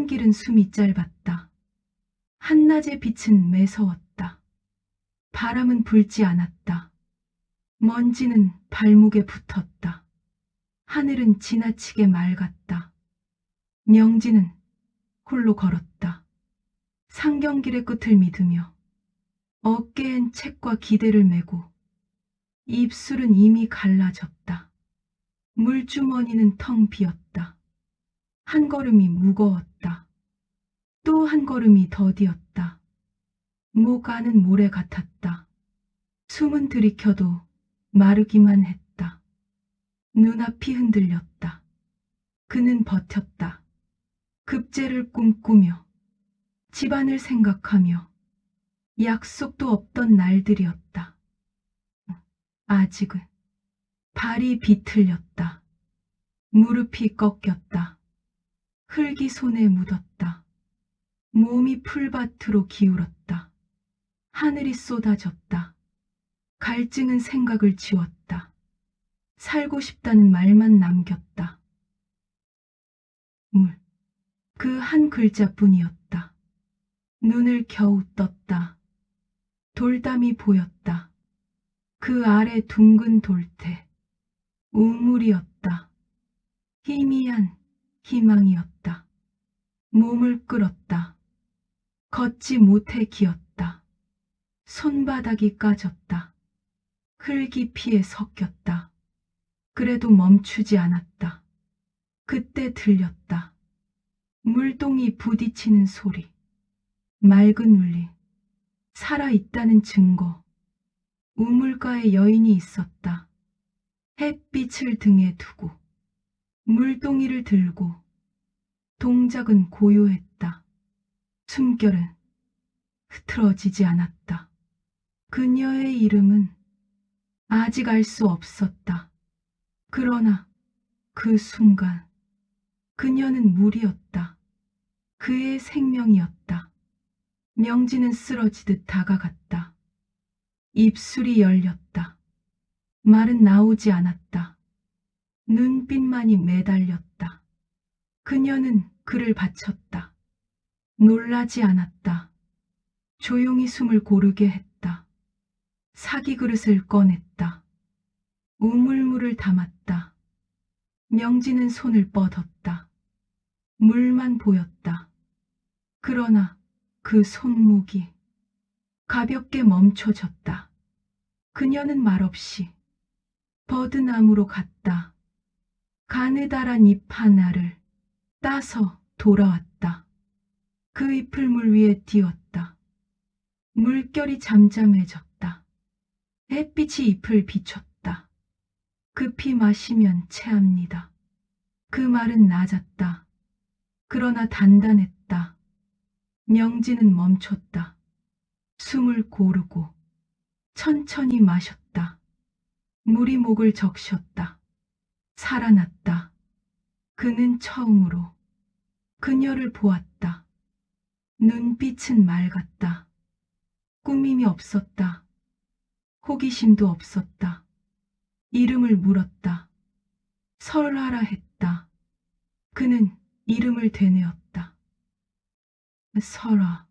산길은 숨이 짧았다. 한낮의 빛은 매서웠다. 바람은 불지 않았다. 먼지는 발목에 붙었다. 하늘은 지나치게 맑았다. 명진은 홀로 걸었다. 상경길의 끝을 믿으며 어깨엔 책과 기대를 메고 입술은 이미 갈라졌다. 물주머니는 텅 비었다. 한 걸음이 무거웠다. 또 한 걸음이 더디었다. 목 안은 모래 같았다. 숨은 들이켜도 마르기만 했다. 눈앞이 흔들렸다. 그는 버텼다. 급제를 꿈꾸며 집안을 생각하며 약속도 없던 날들이었다. 아직은 발이 비틀렸다. 무릎이 꺾였다. 흙이 손에 묻었다. 몸이 풀밭으로 기울었다. 하늘이 쏟아졌다. 갈증은 생각을 지웠다. 살고 싶다는 말만 남겼다. 물. 그 한 글자뿐이었다. 눈을 겨우 떴다. 돌담이 보였다. 그 아래 둥근 돌태. 우물이었다. 희미한 희망이었다. 몸을 끌었다. 걷지 못해 기었다. 손바닥이 까졌다. 흙이 피에 섞였다. 그래도 멈추지 않았다. 그때 들렸다. 물동이 부딪히는 소리. 맑은 울림. 살아있다는 증거. 우물가에 여인이 있었다. 햇빛을 등에 두고 물동이를 들고. 동작은 고요했다. 숨결은 흐트러지지 않았다. 그녀의 이름은 아직 알 수 없었다. 그러나 그 순간 그녀는 물이었다. 그의 생명이었다. 명진은 쓰러지듯 다가갔다. 입술이 열렸다. 말은 나오지 않았다. 눈빛만이 매달렸다. 그녀는 그를 바쳤다. 놀라지 않았다. 조용히 숨을 고르게 했다. 사기 그릇을 꺼냈다. 우물물을 담았다. 명진은 손을 뻗었다. 물만 보였다. 그러나 그 손목이 가볍게 멈춰졌다. 그녀는 말없이 버드나무로 갔다. 가느다란 잎 하나를 따서 돌아왔다. 그 잎을 물 위에 띄웠다. 물결이 잠잠해졌다. 햇빛이 잎을 비췄다. 급히 마시면 체합니다. 그 말은 낮았다. 그러나 단단했다. 명진은 멈췄다. 숨을 고르고 천천히 마셨다. 물이 목을 적셨다. 살아났다. 그는 처음으로 그녀를 보았다. 눈빛은 맑았다. 꾸밈이 없었다. 호기심도 없었다. 이름을 물었다. 설하라 했다. 그는 이름을 되뇌었다. 설아.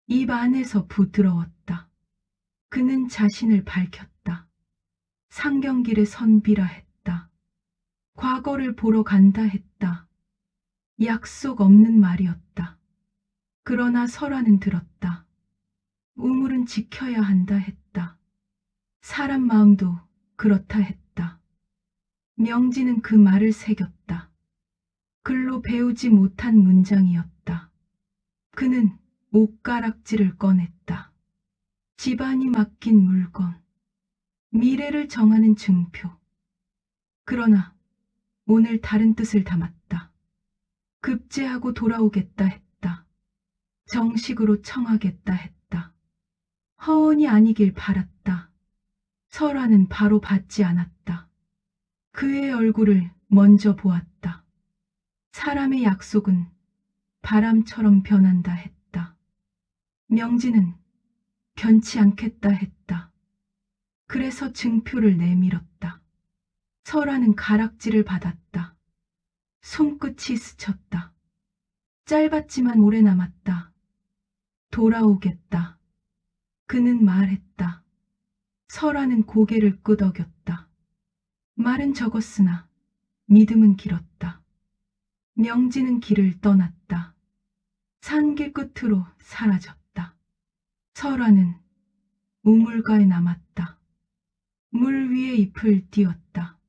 입 안에서 부드러웠다. 그는 자신을 밝혔다. 상경길에 선비라 했다. 과거를 보러 간다 했다. 약속 없는 말이었다. 그러나 설아는 들었다. 우물은 지켜야 한다 했다. 사람 마음도 그렇다 했다. 명진은 그 말을 새겼다. 글로 배우지 못한 문장이었다. 그는 옷가락지를 꺼냈다. 집안이 맡긴 물건, 미래를 정하는 증표. 그러나 오늘 다른 뜻을 담았다. 급제하고 돌아오겠다 했다. 정식으로 청하겠다 했다. 허언이 아니길 바랐다. 설아는 바로 받지 않았다. 그의 얼굴을 먼저 보았다. 사람의 약속은 바람처럼 변한다 했다. 명진은 변치 않겠다 했다. 그래서 증표를 내밀었다. 설아는 가락지를 받았다. 손끝이 스쳤다. 짧았지만 오래 남았다. 돌아오겠다. 그는 말했다. 설아는 고개를 끄덕였다. 말은 적었으나 믿음은 길었다. 명지는 길을 떠났다. 산길 끝으로 사라졌다. 설아는 우물가에 남았다. 물 위에 잎을 띄었다.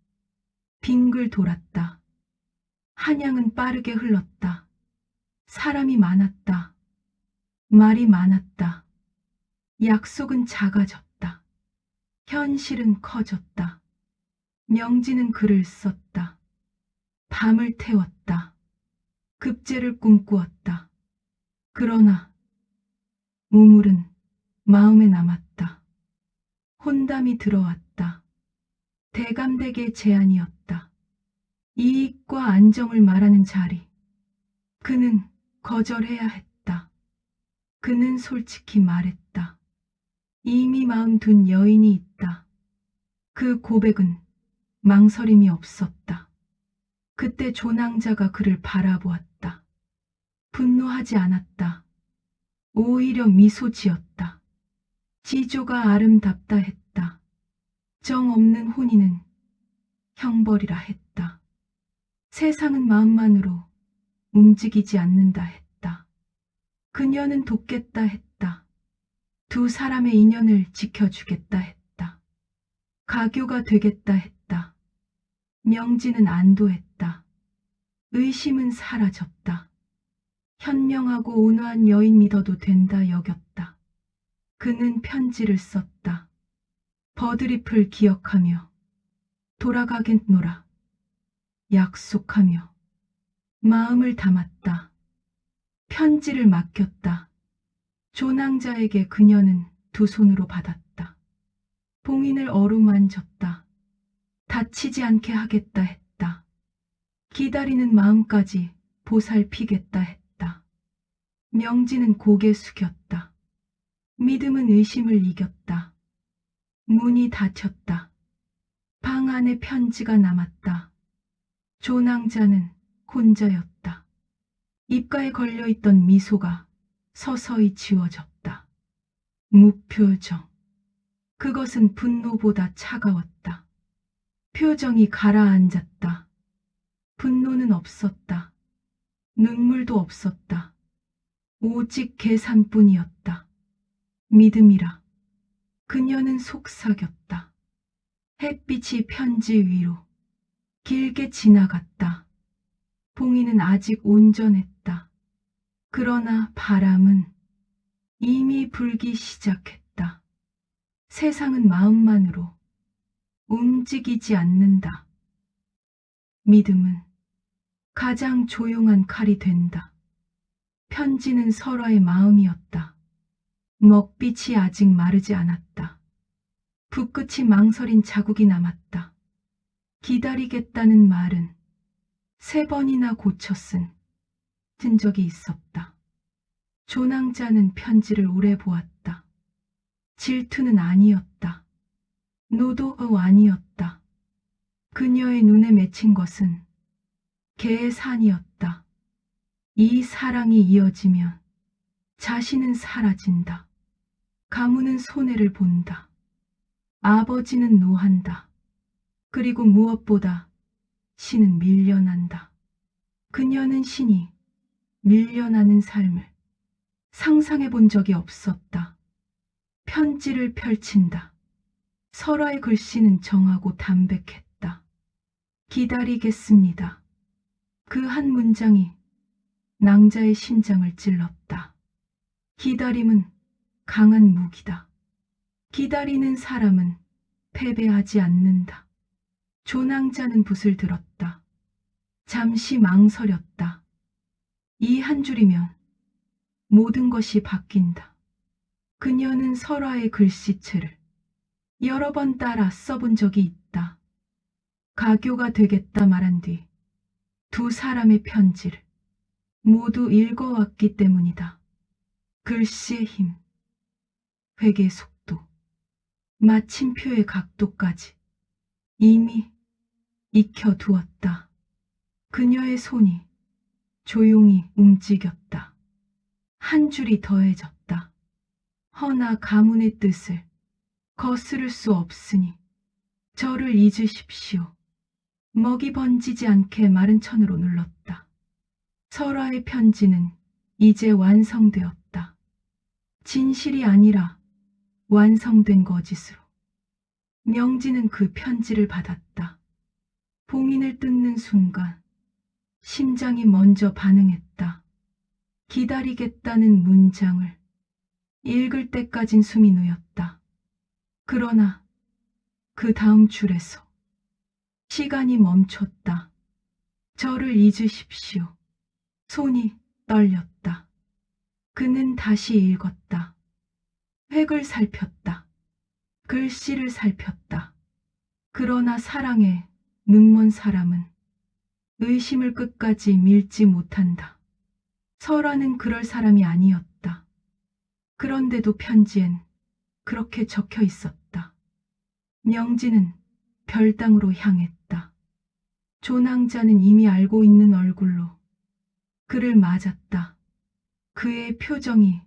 빙글 돌았다. 한양은 빠르게 흘렀다. 사람이 많았다. 말이 많았다. 약속은 작아졌다. 현실은 커졌다. 명지는 글을 썼다. 밤을 태웠다. 급제를 꿈꾸었다. 그러나 우물은 마음에 남았다. 혼담이 들어왔다. 대감댁의 제안이었다. 이익과 안정을 말하는 자리. 그는 거절해야 했다. 그는 솔직히 말했다. 이미 마음 둔 여인이 있다. 그 고백은 망설임이 없었다. 그때 조낭자가 그를 바라보았다. 분노하지 않았다. 오히려 미소 지었다. 지조가 아름답다 했다. 정 없는 혼인은 형벌이라 했다. 세상은 마음만으로 움직이지 않는다 했다. 그녀는 돕겠다 했다. 두 사람의 인연을 지켜주겠다 했다. 가교가 되겠다 했다. 명지는 안도했다. 의심은 사라졌다. 현명하고 온화한 여인 믿어도 된다 여겼다. 그는 편지를 썼다. 버드잎을 기억하며 돌아가겠노라 약속하며 마음을 담았다. 편지를 맡겼다. 조낭자에게 그녀는 두 손으로 받았다. 봉인을 어루만졌다. 다치지 않게 하겠다 했다. 기다리는 마음까지 보살피겠다 했다. 명지는 고개 숙였다. 믿음은 의심을 이겼다. 문이 닫혔다. 방 안에 편지가 남았다. 조낭자는 혼자였다. 입가에 걸려있던 미소가 서서히 지워졌다. 무표정. 그것은 분노보다 차가웠다. 표정이 가라앉았다. 분노는 없었다. 눈물도 없었다. 오직 계산뿐이었다. 믿음이라. 그녀는 속삭였다. 햇빛이 편지 위로 길게 지나갔다. 봉이는 아직 온전했다. 그러나 바람은 이미 불기 시작했다. 세상은 마음만으로 움직이지 않는다. 믿음은 가장 조용한 칼이 된다. 편지는 설아의 마음이었다. 먹빛이 아직 마르지 않았다. 붓끝이 망설인 자국이 남았다. 기다리겠다는 말은 3번이나 고쳐 쓴 적이 있었다. 조낭자는 편지를 오래 보았다. 질투는 아니었다. 노도 아니었다. 그녀의 눈에 맺힌 것은 계산이었다. 이 사랑이 이어지면 자신은 사라진다. 가문은 손해를 본다. 아버지는 노한다. 그리고 무엇보다 신은 밀려난다. 그녀는 신이 밀려나는 삶을 상상해 본 적이 없었다. 편지를 펼친다. 설아의 글씨는 정하고 담백했다. 기다리겠습니다. 그 한 문장이 낭자의 심장을 찔렀다. 기다림은 강한 무기다. 기다리는 사람은 패배하지 않는다. 조낭자는 붓을 들었다. 잠시 망설였다. 이 한 줄이면 모든 것이 바뀐다. 그녀는 설아의 글씨체를 여러 번 따라 써본 적이 있다. 가교가 되겠다 말한 뒤 두 사람의 편지를 모두 읽어왔기 때문이다. 글씨의 힘, 회개 속도, 마침표의 각도까지 이미 익혀두었다. 그녀의 손이 조용히 움직였다. 한 줄이 더해졌다. 허나 가문의 뜻을 거스를 수 없으니 저를 잊으십시오. 먹이 번지지 않게 마른 천으로 눌렀다. 설화의 편지는 이제 완성되었다. 진실이 아니라 완성된 거짓으로. 명진은 그 편지를 받았다. 봉인을 뜯는 순간 심장이 먼저 반응했다. 기다리겠다는 문장을 읽을 때까진 숨이 놓였다. 그러나 그 다음 줄에서 시간이 멈췄다. 저를 잊으십시오. 손이 떨렸다. 그는 다시 읽었다. 획을 살폈다. 글씨를 살폈다. 그러나 사랑에 눈먼 사람은 의심을 끝까지 밀지 못한다. 설화는 그럴 사람이 아니었다. 그런데도 편지엔 그렇게 적혀 있었다. 명진은 별당으로 향했다. 조낭자는 이미 알고 있는 얼굴로 그를 맞았다. 그의 표정이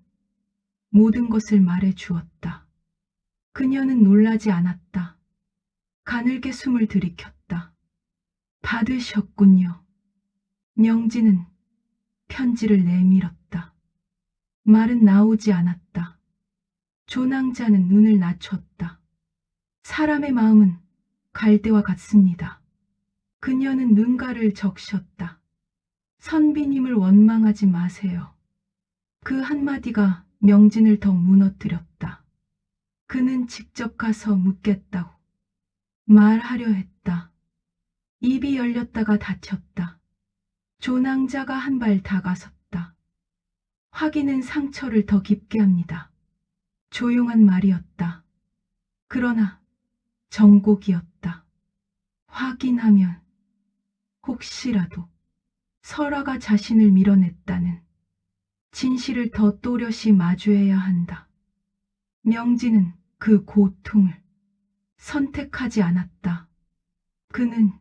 모든 것을 말해 주었다. 그녀는 놀라지 않았다. 가늘게 숨을 들이켰다. 받으셨군요. 명진은 편지를 내밀었다. 말은 나오지 않았다. 조낭자는 눈을 낮췄다. 사람의 마음은 갈대와 같습니다. 그녀는 눈가를 적셨다. 선비님을 원망하지 마세요. 그 한마디가 명진을 더 무너뜨렸다. 그는 직접 가서 묻겠다고 말하려 했다. 입이 열렸다가 닫혔다. 조낭자가 한 발 다가섰다. 확인은 상처를 더 깊게 합니다. 조용한 말이었다. 그러나 정곡이었다. 확인하면 혹시라도 설화가 자신을 밀어냈다는 진실을 더 또렷이 마주해야 한다. 명진은 그 고통을 선택하지 않았다. 그는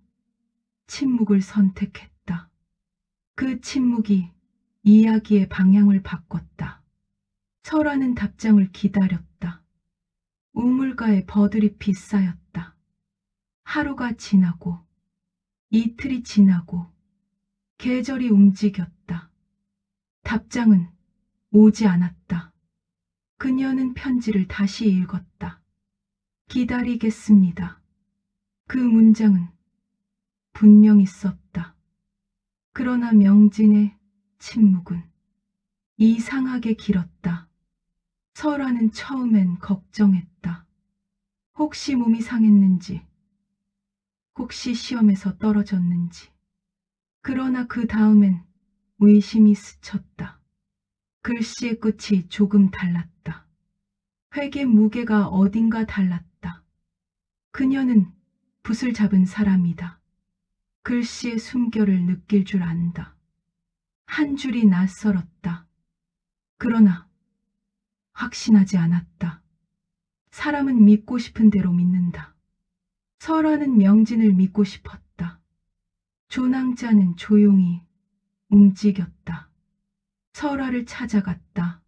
침묵을 선택했다. 그 침묵이 이야기의 방향을 바꿨다. 설화는 답장을 기다렸다. 우물가에 버드잎이 쌓였다. 하루가 지나고 이틀이 지나고 계절이 움직였다. 답장은 오지 않았다. 그녀는 편지를 다시 읽었다. 기다리겠습니다. 그 문장은 분명히 썼다. 그러나 명진의 침묵은 이상하게 길었다. 설화는 처음엔 걱정했다. 혹시 몸이 상했는지, 혹시 시험에서 떨어졌는지. 그러나 그 다음엔 의심이 스쳤다. 글씨의 끝이 조금 달랐다. 획의 무게가 어딘가 달랐다. 그녀는 붓을 잡은 사람이다. 글씨의 숨결을 느낄 줄 안다. 한 줄이 낯설었다. 그러나 확신하지 않았다. 사람은 믿고 싶은 대로 믿는다. 설화는 명진을 믿고 싶었다. 조낭자는 조용히 움직였다. 설화를 찾아갔다.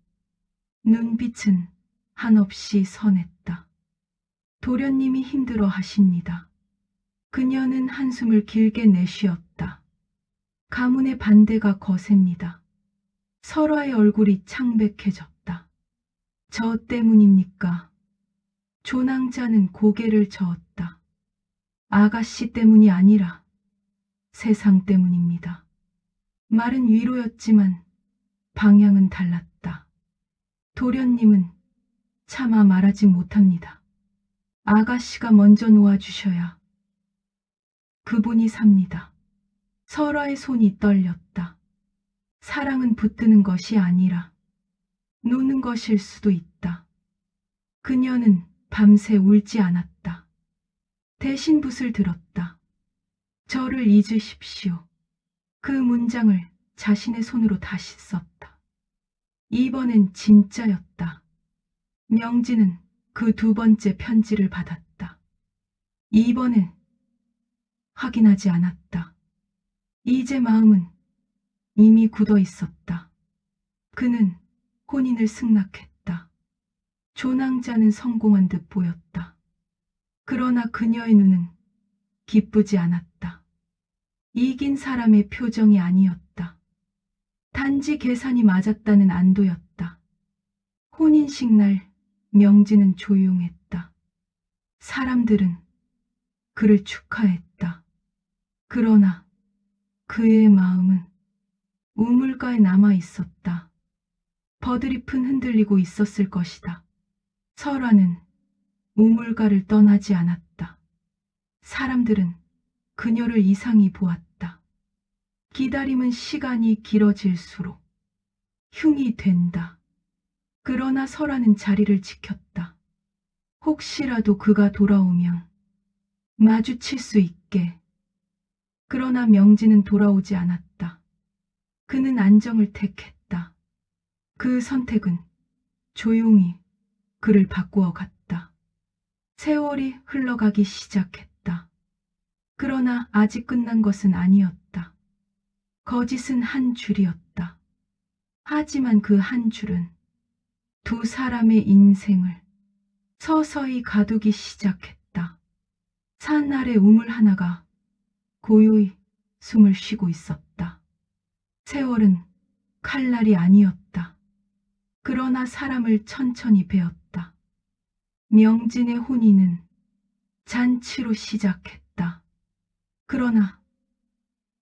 눈빛은 한없이 선했다. 도련님이 힘들어 하십니다. 그녀는 한숨을 길게 내쉬었다. 가문의 반대가 거셉니다. 설화의 얼굴이 창백해졌다. 저 때문입니까? 조낭자는 고개를 저었다. 아가씨 때문이 아니라 세상 때문입니다. 말은 위로였지만 방향은 달랐다. 도련님은 차마 말하지 못합니다. 아가씨가 먼저 놓아주셔야 그분이 삽니다. 설화의 손이 떨렸다. 사랑은 붙드는 것이 아니라 노는 것일 수도 있다. 그녀는 밤새 울지 않았다. 대신 붓을 들었다. 저를 잊으십시오. 그 문장을 자신의 손으로 다시 썼다. 이번엔 진짜였다. 명진은 그 두 번째 편지를 받았다. 이번엔 확인하지 않았다. 이제 마음은 이미 굳어 있었다. 그는 혼인을 승낙했다. 조낭자는 성공한 듯 보였다. 그러나 그녀의 눈은 기쁘지 않았다. 이긴 사람의 표정이 아니었다. 단지 계산이 맞았다는 안도였다. 혼인식 날 명진은 조용했다. 사람들은 그를 축하했다. 그러나 그의 마음은 우물가에 남아 있었다. 버드잎은 흔들리고 있었을 것이다. 설화는 우물가를 떠나지 않았다. 사람들은 그녀를 이상히 보았다. 기다림은 시간이 길어질수록 흉이 된다. 그러나 설화는 자리를 지켰다. 혹시라도 그가 돌아오면 마주칠 수 있게. 그러나 명진은 돌아오지 않았다. 그는 안정을 택했다. 그 선택은 조용히 그를 바꾸어 갔다. 세월이 흘러가기 시작했다. 그러나 아직 끝난 것은 아니었다. 거짓은 한 줄이었다. 하지만 그 한 줄은 두 사람의 인생을 서서히 가두기 시작했다. 산 아래 우물 하나가 고요히 숨을 쉬고 있었다. 세월은 칼날이 아니었다. 그러나 사람을 천천히 베었다. 명진의 혼인은 잔치로 시작했다. 그러나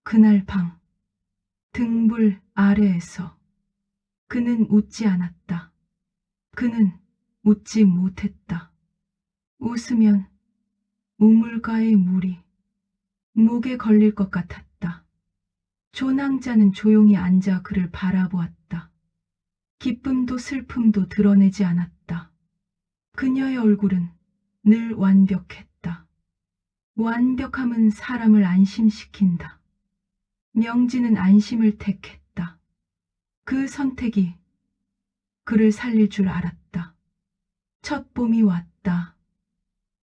그날 밤 등불 아래에서 그는 웃지 않았다. 그는 웃지 못했다. 웃으면 우물가의 물이 목에 걸릴 것 같았다. 조낭자는 조용히 앉아 그를 바라보았다. 기쁨도 슬픔도 드러내지 않았다. 그녀의 얼굴은 늘 완벽했다. 완벽함은 사람을 안심시킨다. 명진은 안심을 택했다. 그 선택이 그를 살릴 줄 알았다. 첫 봄이 왔다.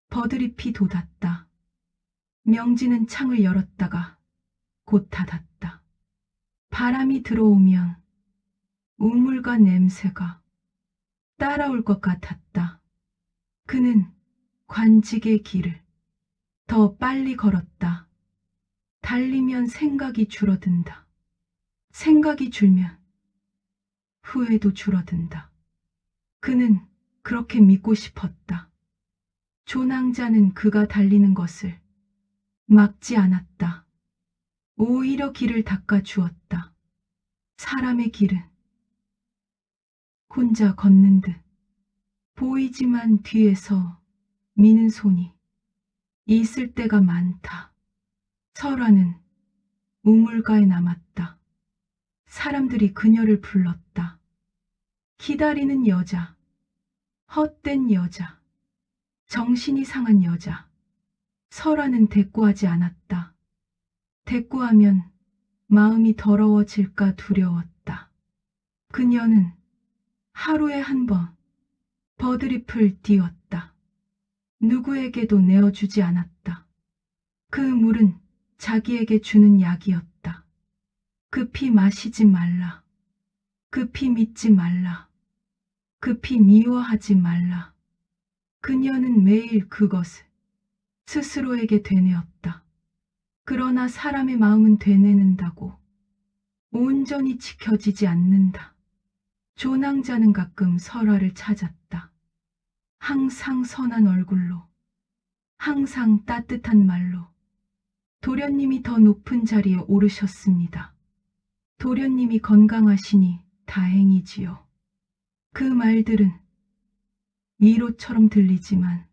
버드잎이 돋았다. 명진은 창을 열었다가 곧 닫았다. 바람이 들어오면 우물과 냄새가 따라올 것 같았다. 그는 관직의 길을 더 빨리 걸었다. 달리면 생각이 줄어든다. 생각이 줄면 후회도 줄어든다. 그는 그렇게 믿고 싶었다. 조낭자는 그가 달리는 것을 막지 않았다. 오히려 길을 닦아주었다. 사람의 길은 혼자 걷는 듯 보이지만 뒤에서 미는 손이 있을 때가 많다. 설화는 우물가에 남았다. 사람들이 그녀를 불렀다. 기다리는 여자, 헛된 여자, 정신이 상한 여자. 설화는 대꾸하지 않았다. 대꾸하면 마음이 더러워질까 두려웠다. 그녀는 하루에 한 번 버드잎을 띄웠다. 누구에게도 내어주지 않았다. 그 물은 자기에게 주는 약이었다. 급히 마시지 말라. 급히 믿지 말라. 급히 미워하지 말라. 그녀는 매일 그것을 스스로에게 되뇌었다. 그러나 사람의 마음은 되뇌는다고 온전히 지켜지지 않는다. 조낭자는 가끔 설화를 찾았다. 항상 선한 얼굴로, 항상 따뜻한 말로. 도련님이 더 높은 자리에 오르셨습니다. 도련님이 건강하시니 다행이지요. 그 말들은 위로처럼 들리지만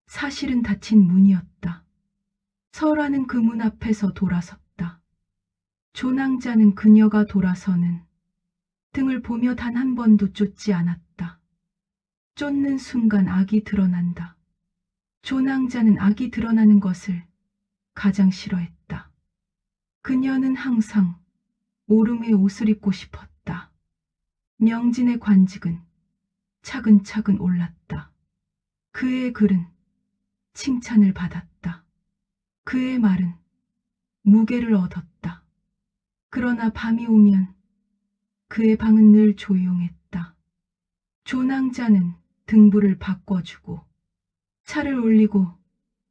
사실은 닫힌 문이었다. 설화는 그 문 앞에서 돌아섰다. 조낭자는 그녀가 돌아서는 등을 보며 단 한 번도 쫓지 않았다. 쫓는 순간 악이 드러난다. 조낭자는 악이 드러나는 것을 가장 싫어했다. 그녀는 항상 오름의 옷을 입고 싶었다. 명진의 관직은 차근차근 올랐다. 그의 글은 칭찬을 받았다. 그의 말은 무게를 얻었다. 그러나 밤이 오면 그의 방은 늘 조용했다. 조낭자는 등불을 바꿔주고 차를 올리고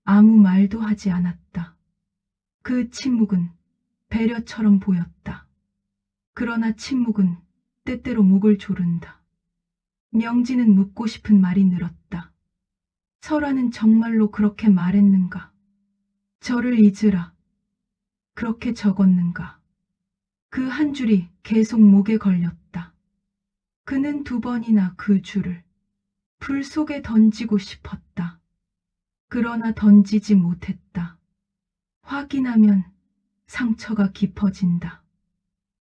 아무 말도 하지 않았다. 그 침묵은 배려처럼 보였다. 그러나 침묵은 때때로 목을 조른다. 명진은 묻고 싶은 말이 늘었다. 설아는 정말로 그렇게 말했는가? 저를 잊으라. 그렇게 적었는가? 그 한 줄이 계속 목에 걸렸다. 그는 2번이나 그 줄을 불 속에 던지고 싶었다. 그러나 던지지 못했다. 확인하면 상처가 깊어진다.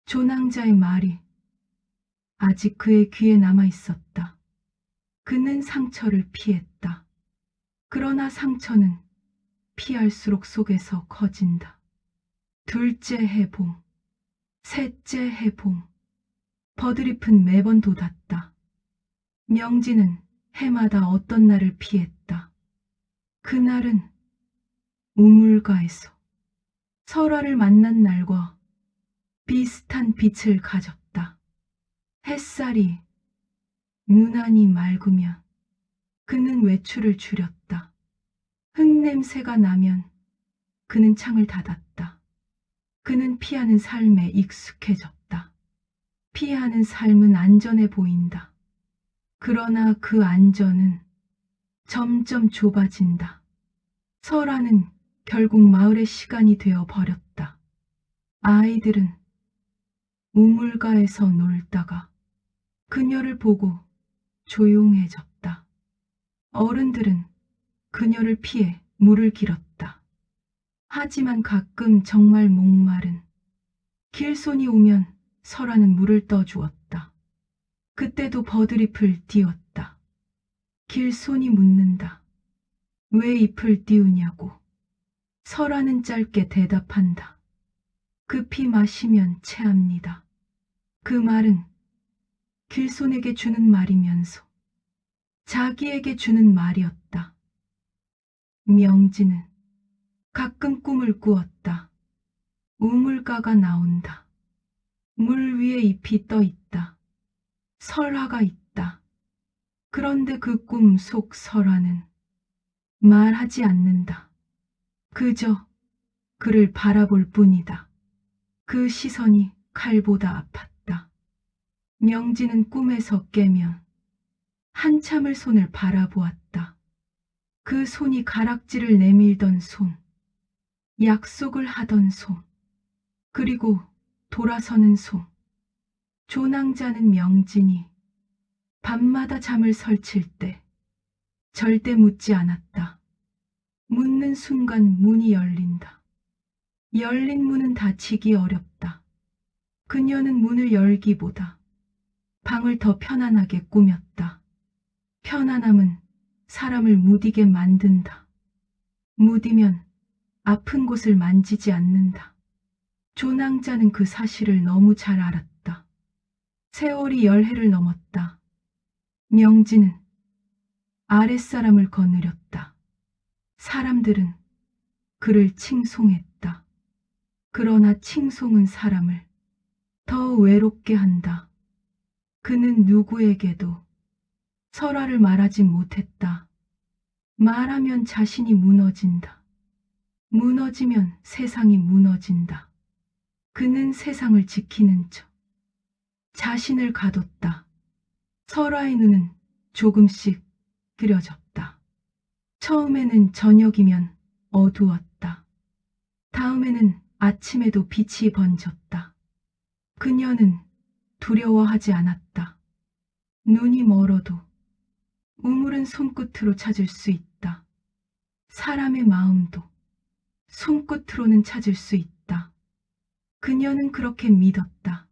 조낭자의 말이 아직 그의 귀에 남아 있었다. 그는 상처를 피했다. 그러나 상처는 피할수록 속에서 커진다. 둘째 해봉, 셋째 해봉, 버드잎은 매번 돋았다. 명진은 해마다 어떤 날을 피했다. 그날은 우물가에서 설아를 만난 날과 비슷한 빛을 가졌다. 햇살이 유난히 맑으면 그는 외출을 줄였다. 흙냄새가 나면 그는 창을 닫았다. 그는 피하는 삶에 익숙해졌다. 피하는 삶은 안전해 보인다. 그러나 그 안전은 점점 좁아진다. 설아는 결국 마을의 시간이 되어 버렸다. 아이들은 우물가에서 놀다가 그녀를 보고 조용해졌다. 어른들은 그녀를 피해 물을 길었다. 하지만 가끔 정말 목마른 길손이 오면 설아는 물을 떠주었다. 그때도 버드잎을 띄웠다. 길손이 묻는다. 왜 잎을 띄우냐고. 설아는 짧게 대답한다. 급히 마시면 체합니다. 그 말은 길손에게 주는 말이면서 자기에게 주는 말이었다. 명진은 가끔 꿈을 꾸었다. 우물가가 나온다. 물 위에 잎이 떠 있다. 설아가 있다. 그런데 그 꿈 속 설아는 말하지 않는다. 그저 그를 바라볼 뿐이다. 그 시선이 칼보다 아팠다. 명진은 꿈에서 깨면 한참을 손을 바라보았다. 그 손이 가락지를 내밀던 손, 약속을 하던 손, 그리고 돌아서는 손. 조낭자는 명진이 밤마다 잠을 설칠 때 절대 묻지 않았다. 묻는 순간 문이 열린다. 열린 문은 닫히기 어렵다. 그녀는 문을 열기보다 방을 더 편안하게 꾸몄다. 편안함은 사람을 무디게 만든다. 무디면 아픈 곳을 만지지 않는다. 조낭자는 그 사실을 너무 잘 알았다. 세월이 10해를 넘었다. 명진은 아랫사람을 거느렸다. 사람들은 그를 칭송했다. 그러나 칭송은 사람을 더 외롭게 한다. 그는 누구에게도 설아를 말하지 못했다. 말하면 자신이 무너진다. 무너지면 세상이 무너진다. 그는 세상을 지키는 척 자신을 가뒀다. 설아의 눈은 조금씩 그려졌다. 처음에는 저녁이면 어두웠다. 다음에는 아침에도 빛이 번졌다. 그녀는 두려워하지 않았다. 눈이 멀어도 우물은 손끝으로 찾을 수 있다. 사람의 마음도 손끝으로는 찾을 수 있다. 그녀는 그렇게 믿었다.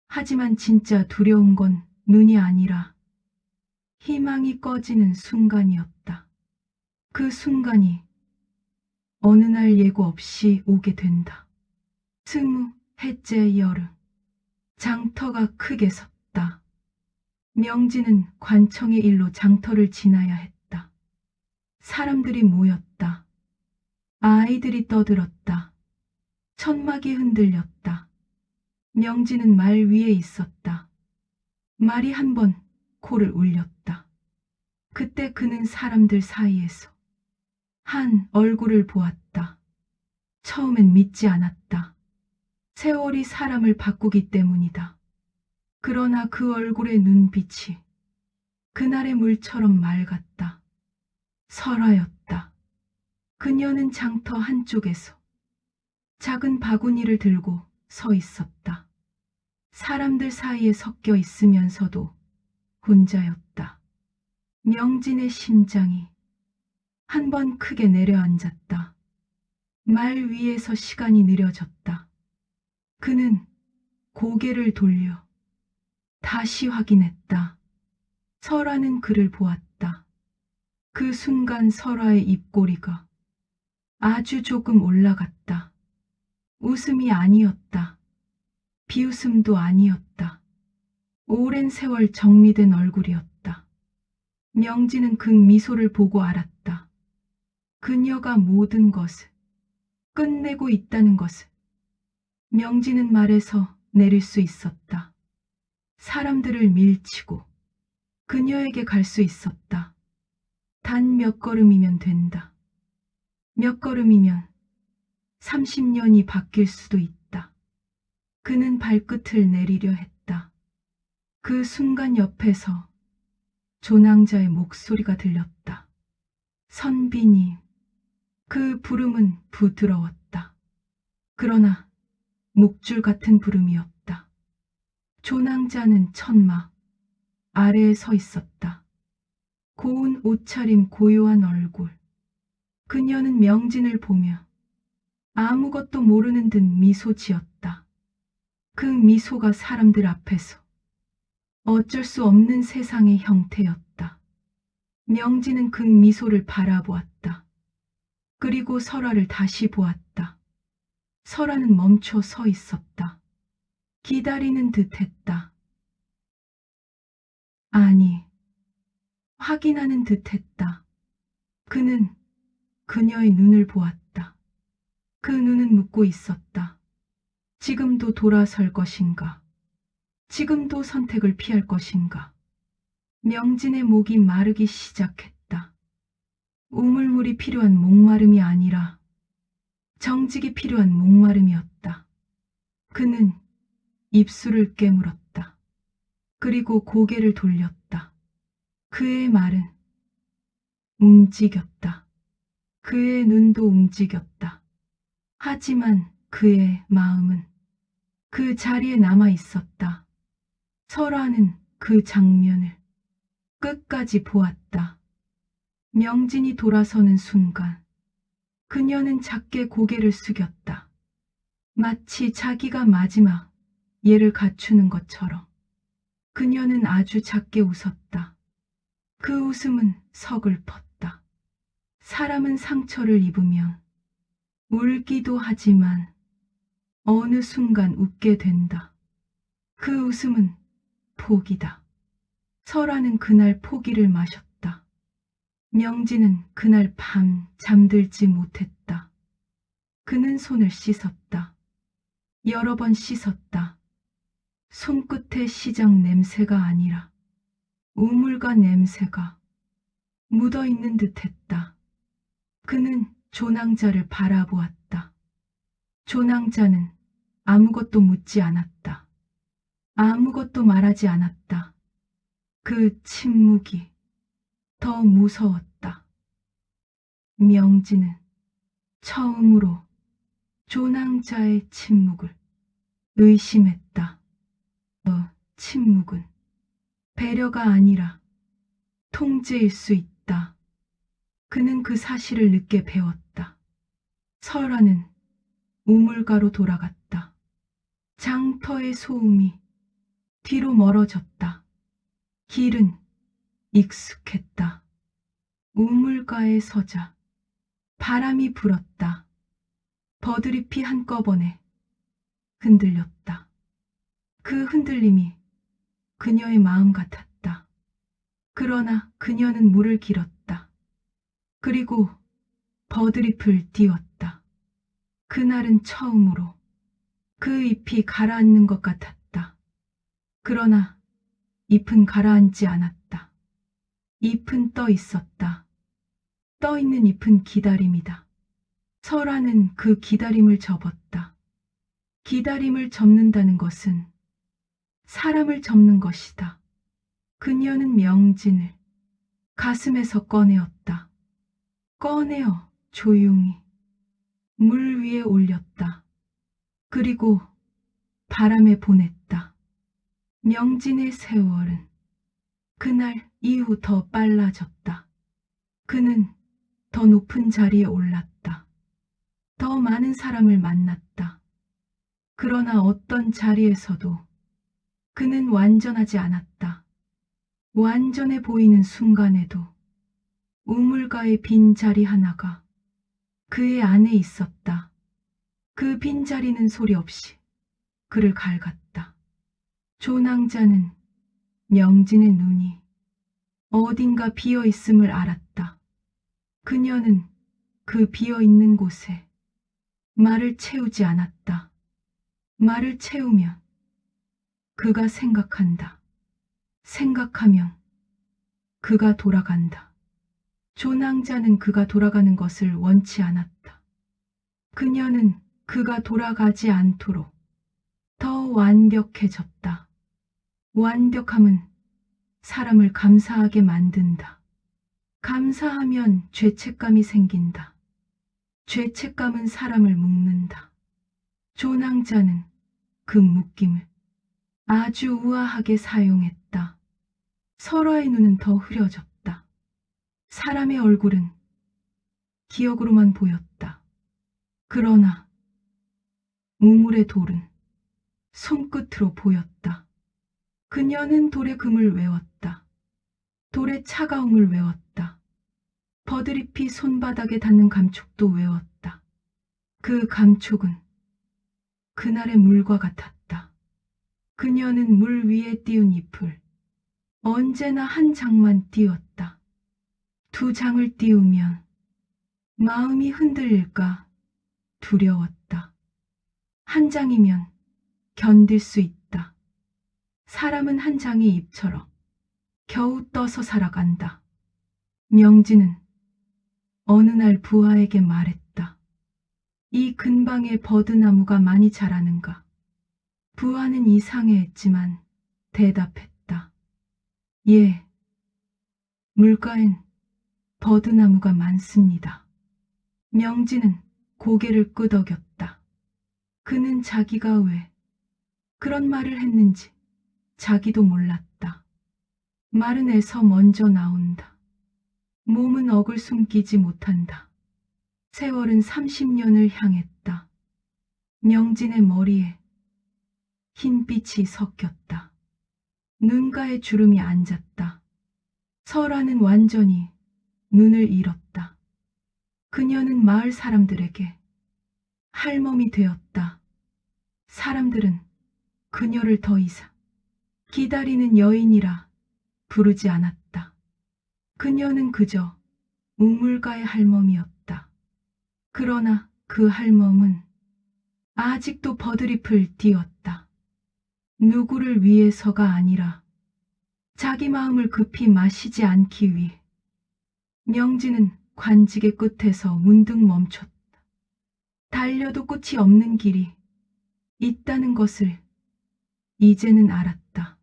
하지만 진짜 두려운 건 눈이 아니라 희망이 꺼지는 순간이었다. 그 순간이 어느 날 예고 없이 오게 된다. 20해째 여름. 장터가 크게 섰다. 명진은 관청의 일로 장터를 지나야 했다. 사람들이 모였다. 아이들이 떠들었다. 천막이 흔들렸다. 명진은 말 위에 있었다. 말이 한 번 코를 울렸다. 그때 그는 사람들 사이에서 한 얼굴을 보았다. 처음엔 믿지 않았다. 세월이 사람을 바꾸기 때문이다. 그러나 그 얼굴의 눈빛이 그날의 물처럼 맑았다. 설아였다. 그녀는 장터 한쪽에서 작은 바구니를 들고 서 있었다. 사람들 사이에 섞여 있으면서도 혼자였다. 명진의 심장이 한 번 크게 내려앉았다. 말 위에서 시간이 느려졌다. 그는 고개를 돌려 다시 확인했다. 설아는 그를 보았다. 그 순간 설아의 입꼬리가 아주 조금 올라갔다. 웃음이 아니었다. 비웃음도 아니었다. 오랜 세월 정리된 얼굴이었다. 명진은 그 미소를 보고 알았다. 그녀가 모든 것을 끝내고 있다는 것을. 명진은 말에서 내릴 수 있었다. 사람들을 밀치고 그녀에게 갈 수 있었다. 단 몇 걸음이면 된다. 몇 걸음이면 30년이 바뀔 수도 있다. 그는 발끝을 내리려 했다. 그 순간 옆에서 조낭자의 목소리가 들렸다. 선비님. 그 부름은 부드러웠다. 그러나 목줄 같은 부름이었다. 조낭자는 천막 아래에 서 있었다. 고운 옷차림, 고요한 얼굴. 그녀는 명진을 보며 아무것도 모르는 듯 미소 지었다. 그 미소가 사람들 앞에서 어쩔 수 없는 세상의 형태였다. 명진은 그 미소를 바라보았다. 그리고 설아를 다시 보았다. 설아는 멈춰 서 있었다. 기다리는 듯했다. 아니, 확인하는 듯했다. 그는 그녀의 눈을 보았다. 그 눈은 묻고 있었다. 지금도 돌아설 것인가? 지금도 선택을 피할 것인가? 명진의 목이 마르기 시작했다. 우물물이 필요한 목마름이 아니라 정직이 필요한 목마름이었다. 그는 입술을 깨물었다. 그리고 고개를 돌렸다. 그의 말은 움직였다. 그의 눈도 움직였다. 하지만 그의 마음은 그 자리에 남아 있었다. 설아는 그 장면을 끝까지 보았다. 명진이 돌아서는 순간 그녀는 작게 고개를 숙였다. 마치 자기가 마지막 예를 갖추는 것처럼. 그녀는 아주 작게 웃었다. 그 웃음은 서글펐다. 사람은 상처를 입으면 울기도 하지만 어느 순간 웃게 된다. 그 웃음은 포기다. 설아는 그날 포기를 마셨다. 명진은 그날 밤 잠들지 못했다. 그는 손을 씻었다. 여러 번 씻었다. 손끝에 시장 냄새가 아니라 우물가 냄새가 묻어있는 듯했다. 그는 조낭자를 바라보았다. 조낭자는 아무것도 묻지 않았다. 아무것도 말하지 않았다. 그 침묵이 더 무서웠다. 명진은 처음으로 조낭자의 침묵을 의심했다. 침묵은 배려가 아니라 통제일 수 있다. 그는 그 사실을 늦게 배웠다. 설아는 우물가로 돌아갔다. 장터의 소음이 뒤로 멀어졌다. 길은 익숙했다. 우물가에 서자 바람이 불었다. 버드잎이 한꺼번에 흔들렸다. 그 흔들림이 그녀의 마음 같았다. 그러나 그녀는 물을 길었다. 그리고 버드잎을 띄웠다. 그날은 처음으로 그 잎이 가라앉는 것 같았다. 그러나 잎은 가라앉지 않았다. 잎은 떠 있었다. 떠 있는 잎은 기다림이다. 설아는 그 기다림을 접었다. 기다림을 접는다는 것은 사람을 접는 것이다. 그녀는 명진을 가슴에서 꺼내었다. 꺼내어 조용히 물 위에 올렸다. 그리고 바람에 보냈다. 명진의 세월은 그날 이후 더 빨라졌다. 그는 더 높은 자리에 올랐다. 더 많은 사람을 만났다. 그러나 어떤 자리에서도 그는 완전하지 않았다. 완전해 보이는 순간에도 우물가의 빈자리 하나가 그의 안에 있었다. 그 빈자리는 소리 없이 그를 갈갔다. 조낭자는 명진의 눈이 어딘가 비어 있음을 알았다. 그녀는 그 비어 있는 곳에 말을 채우지 않았다. 말을 채우면 그가 생각한다. 생각하면 그가 돌아간다. 조낭자는 그가 돌아가는 것을 원치 않았다. 그녀는 그가 돌아가지 않도록 더 완벽해졌다. 완벽함은 사람을 감사하게 만든다. 감사하면 죄책감이 생긴다. 죄책감은 사람을 묶는다. 조낭자는 그 묶임을 아주 우아하게 사용했다. 설아의 눈은 더 흐려졌다. 사람의 얼굴은 기억으로만 보였다. 그러나 우물의 돌은 손끝으로 보였다. 그녀는 돌의 금을 외웠다. 돌의 차가움을 외웠다. 버드잎이 손바닥에 닿는 감촉도 외웠다. 그 감촉은 그날의 물과 같았다. 그녀는 물 위에 띄운 잎을 언제나 한 장만 띄웠다. 두 장을 띄우면 마음이 흔들릴까 두려웠다. 한 장이면 견딜 수 있다. 사람은 한 장의 잎처럼 겨우 떠서 살아간다. 명진은 어느 날 부하에게 말했다. 이 근방에 버드나무가 많이 자라는가? 부하는 이상해했지만 대답했다. 예, 물가엔 버드나무가 많습니다. 명진은 고개를 끄덕였다. 그는 자기가 왜 그런 말을 했는지 자기도 몰랐다. 말은 에서 먼저 나온다. 몸은 억을 숨기지 못한다. 세월은 30년을 향했다. 명진의 머리에 흰빛이 섞였다. 눈가에 주름이 앉았다. 설아는 완전히 눈을 잃었다. 그녀는 마을 사람들에게 할멈이 되었다. 사람들은 그녀를 더 이상 기다리는 여인이라 부르지 않았다. 그녀는 그저 우물가의 할멈이었다. 그러나 그 할멈은 아직도 버드잎을 띄웠다. 누구를 위해서가 아니라 자기 마음을 급히 마시지 않기 위해. 명진은 관직의 끝에서 문득 멈췄다. 달려도 끝이 없는 길이 있다는 것을 이제는 알았다.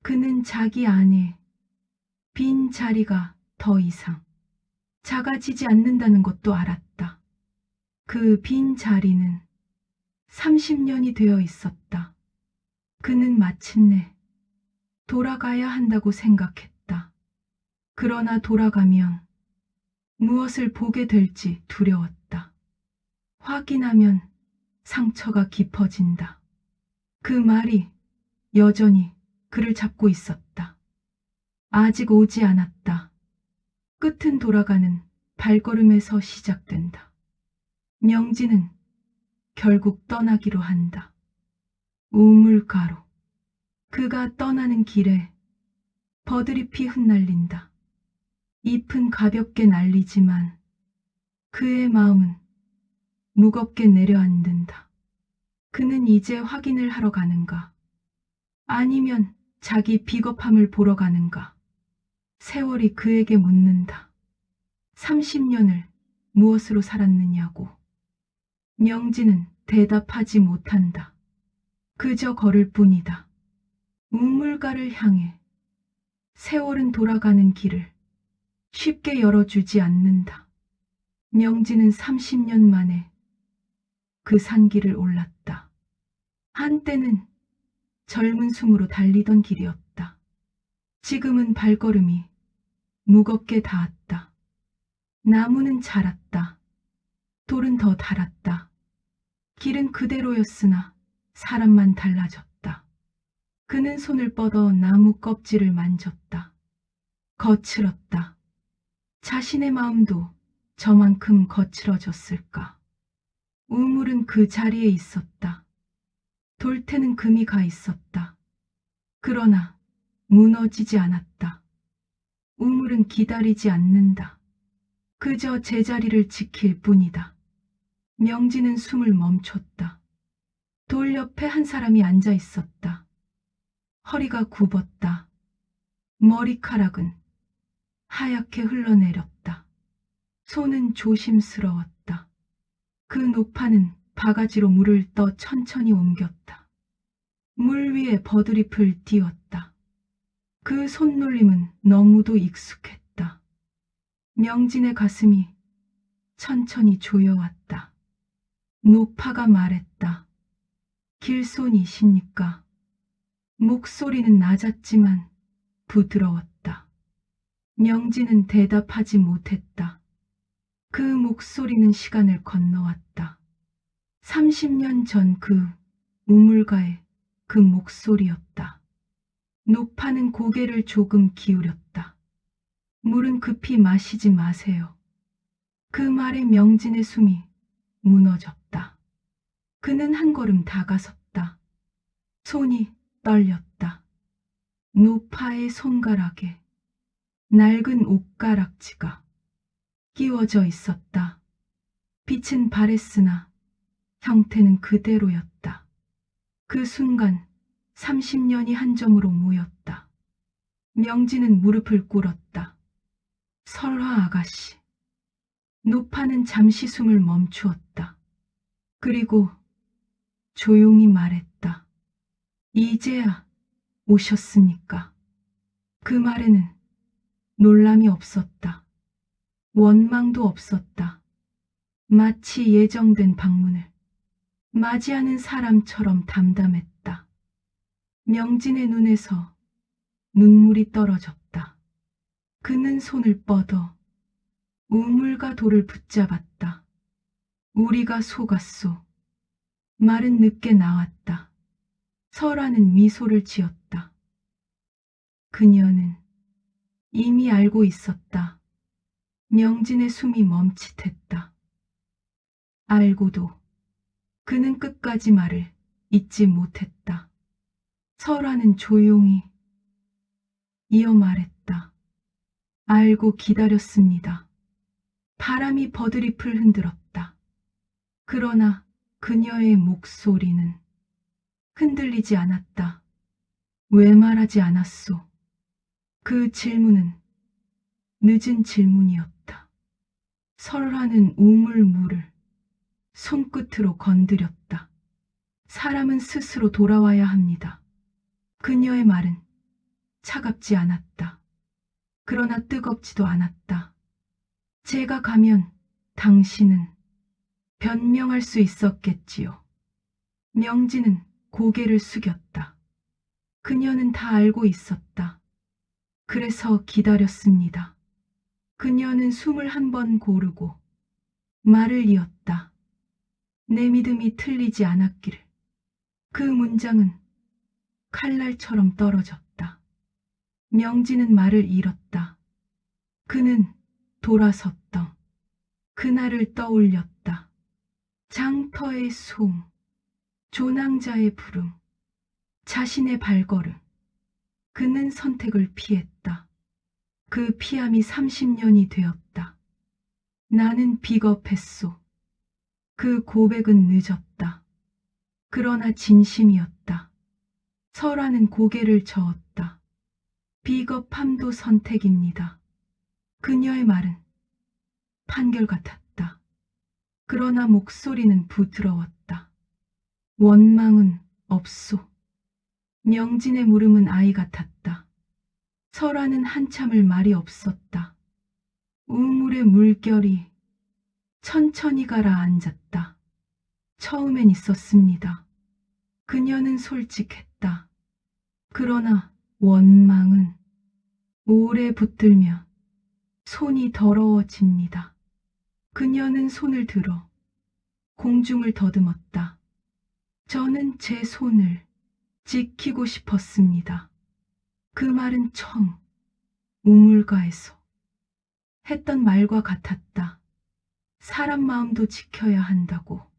그는 자기 안에 빈 자리가 더 이상 작아지지 않는다는 것도 알았다. 그 빈 자리는 30년이 되어 있었다. 그는 마침내 돌아가야 한다고 생각했다. 그러나 돌아가면 무엇을 보게 될지 두려웠다. 확인하면 상처가 깊어진다. 그 말이 여전히 그를 잡고 있었다. 아직 오지 않았다. 끝은 돌아가는 발걸음에서 시작된다. 명진은 결국 떠나기로 한다. 우물가로. 그가 떠나는 길에 버드잎이 흩날린다. 잎은 가볍게 날리지만 그의 마음은 무겁게 내려앉는다. 그는 이제 확인을 하러 가는가? 아니면 자기 비겁함을 보러 가는가? 세월이 그에게 묻는다. 30년을 무엇으로 살았느냐고. 명진은 대답하지 못한다. 그저 걸을 뿐이다. 우물가를 향해. 세월은 돌아가는 길을 쉽게 열어주지 않는다. 명진은 30년 만에 그 산길을 올랐다. 한때는 젊은 숨으로 달리던 길이었다. 지금은 발걸음이 무겁게 닿았다. 나무는 자랐다. 돌은 더 달았다. 길은 그대로였으나 사람만 달라졌다. 그는 손을 뻗어 나무 껍질을 만졌다. 거칠었다. 자신의 마음도 저만큼 거칠어졌을까? 우물은 그 자리에 있었다. 돌태는 금이 가 있었다. 그러나 무너지지 않았다. 우물은 기다리지 않는다. 그저 제자리를 지킬 뿐이다. 명진은 숨을 멈췄다. 돌 옆에 한 사람이 앉아 있었다. 허리가 굽었다. 머리카락은 하얗게 흘러내렸다. 손은 조심스러웠다. 그 노파는 바가지로 물을 떠 천천히 옮겼다. 물 위에 버드잎을 띄웠다. 그 손놀림은 너무도 익숙했다. 명진의 가슴이 천천히 조여왔다. 노파가 말했다. 길손이십니까? 목소리는 낮았지만 부드러웠다. 명진은 대답하지 못했다. 그 목소리는 시간을 건너왔다. 30년 전 그 우물가의 그 목소리였다. 노파는 고개를 조금 기울였다. 물은 급히 마시지 마세요. 그 말에 명진의 숨이 무너졌다. 그는 한 걸음 다가섰다. 손이 떨렸다. 노파의 손가락에 낡은 옷가락지가 끼워져 있었다. 빛은 바랬으나 형태는 그대로였다. 그 순간 30년이 한 점으로 모였다. 명진은 무릎을 꿇었다. 설화 아가씨. 노파는 잠시 숨을 멈추었다. 그리고 조용히 말했다. 이제야 오셨습니까? 그 말에는 놀람이 없었다. 원망도 없었다. 마치 예정된 방문을 맞이하는 사람처럼 담담했다. 명진의 눈에서 눈물이 떨어졌다. 그는 손을 뻗어 우물과 돌을 붙잡았다. 우리가 속았소. 말은 늦게 나왔다. 설아는 미소를 지었다. 그녀는 이미 알고 있었다. 명진의 숨이 멈칫했다. 알고도 그는 끝까지 말을 잊지 못했다. 설아는 조용히 이어 말했다. 알고 기다렸습니다. 바람이 버드잎을 흔들었다. 그러나 그녀의 목소리는 흔들리지 않았다. 왜 말하지 않았소? 그 질문은 늦은 질문이었다. 설화는 우물물을 손끝으로 건드렸다. 사람은 스스로 돌아와야 합니다. 그녀의 말은 차갑지 않았다. 그러나 뜨겁지도 않았다. 제가 가면 당신은 변명할 수 있었겠지요. 명진은 고개를 숙였다. 그녀는 다 알고 있었다. 그래서 기다렸습니다. 그녀는 숨을 한 번 고르고 말을 이었다. 내 믿음이 틀리지 않았기를. 그 문장은 칼날처럼 떨어졌다. 명진은 말을 잃었다. 그는 돌아섰다. 그날을 떠올렸다. 장터의 소음, 조낭자의 부름, 자신의 발걸음. 그는 선택을 피했다. 그 피함이 30년이 되었다. 나는 비겁했소. 그 고백은 늦었다. 그러나 진심이었다. 설아는 고개를 저었다. 비겁함도 선택입니다. 그녀의 말은 판결 같았다. 그러나 목소리는 부드러웠다. 원망은 없소. 명진의 물음은 아이 같았다. 설아는 한참을 말이 없었다. 우물의 물결이 천천히 가라앉았다. 처음엔 있었습니다. 그녀는 솔직했다. 그러나 원망은 오래 붙들면 손이 더러워집니다. 그녀는 손을 들어 공중을 더듬었다. 저는 제 손을 지키고 싶었습니다. 그 말은 처음 우물가에서 했던 말과 같았다. 사람 마음도 지켜야 한다고.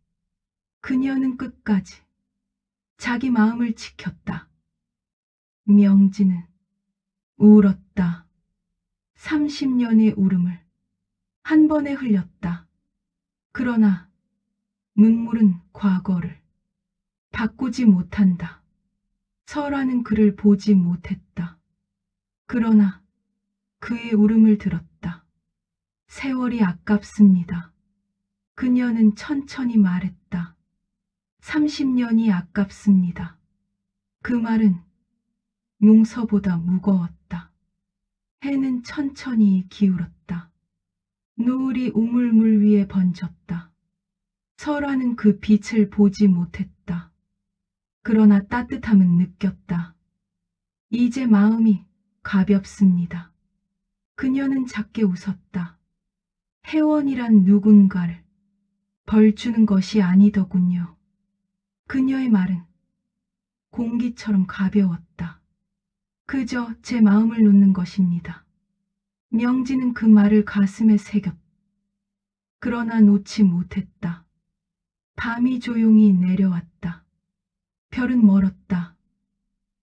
그녀는 끝까지 자기 마음을 지켰다. 명진은 울었다. 30년의 울음을 한 번에 흘렸다. 그러나 눈물은 과거를 바꾸지 못한다. 설아는 그를 보지 못했다. 그러나 그의 울음을 들었다. 세월이 아깝습니다. 그녀는 천천히 말했다. 30년이 아깝습니다. 그 말은 용서보다 무거웠다. 해는 천천히 기울었다. 노을이 우물물 위에 번졌다. 설아는 그 빛을 보지 못했다. 그러나 따뜻함은 느꼈다. 이제 마음이 가볍습니다. 그녀는 작게 웃었다. 혜원이란 누군가를 벌주는 것이 아니더군요. 그녀의 말은 공기처럼 가벼웠다. 그저 제 마음을 놓는 것입니다. 명진은 그 말을 가슴에 새겼다. 그러나 놓지 못했다. 밤이 조용히 내려왔다. 별은 멀었다.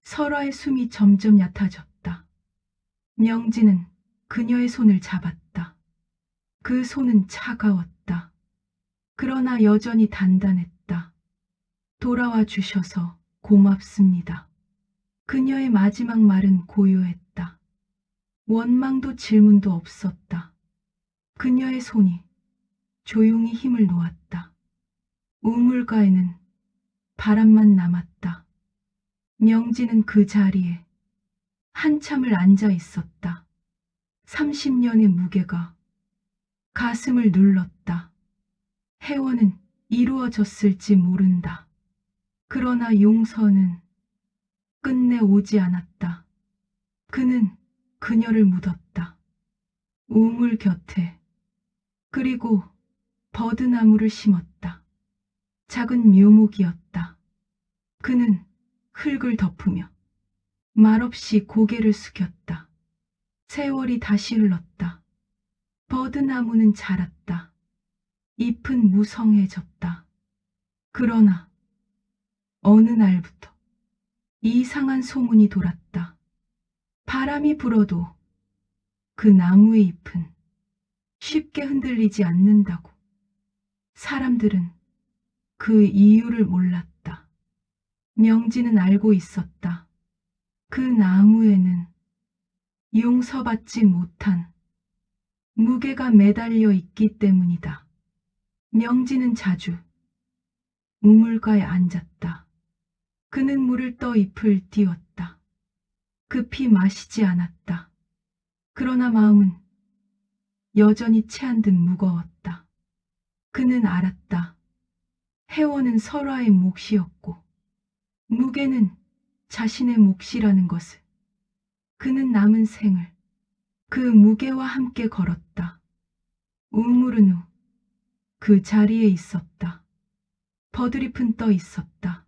설아의 숨이 점점 얕아졌다. 명진은 그녀의 손을 잡았다. 그 손은 차가웠다. 그러나 여전히 단단했다. 돌아와 주셔서 고맙습니다. 그녀의 마지막 말은 고요했다. 원망도 질문도 없었다. 그녀의 손이 조용히 힘을 놓았다. 우물가에는 바람만 남았다. 명진은 그 자리에 한참을 앉아 있었다. 30년의 무게가 가슴을 눌렀다. 혜원은 이루어졌을지 모른다. 그러나 용서는 끝내 오지 않았다. 그는 그녀를 묻었다. 우물 곁에. 그리고 버드나무를 심었다. 작은 묘목이었다. 그는 흙을 덮으며 말없이 고개를 숙였다. 세월이 다시 흘렀다. 버드나무는 자랐다. 잎은 무성해졌다. 그러나 어느 날부터 이상한 소문이 돌았다. 바람이 불어도 그 나무의 잎은 쉽게 흔들리지 않는다고. 사람들은 그 이유를 몰랐다. 명진은 알고 있었다. 그 나무에는 용서받지 못한 무게가 매달려 있기 때문이다. 명진은 자주 우물가에 앉았다. 그는 물을 떠 잎을 띄웠다. 급히 마시지 않았다. 그러나 마음은 여전히 체한 듯 무거웠다. 그는 알았다. 혜원은 설아의 몫이었고 무게는 자신의 몫이라는 것을. 그는 남은 생을 그 무게와 함께 걸었다. 우물은 후 그 자리에 있었다. 버드잎은 떠 있었다.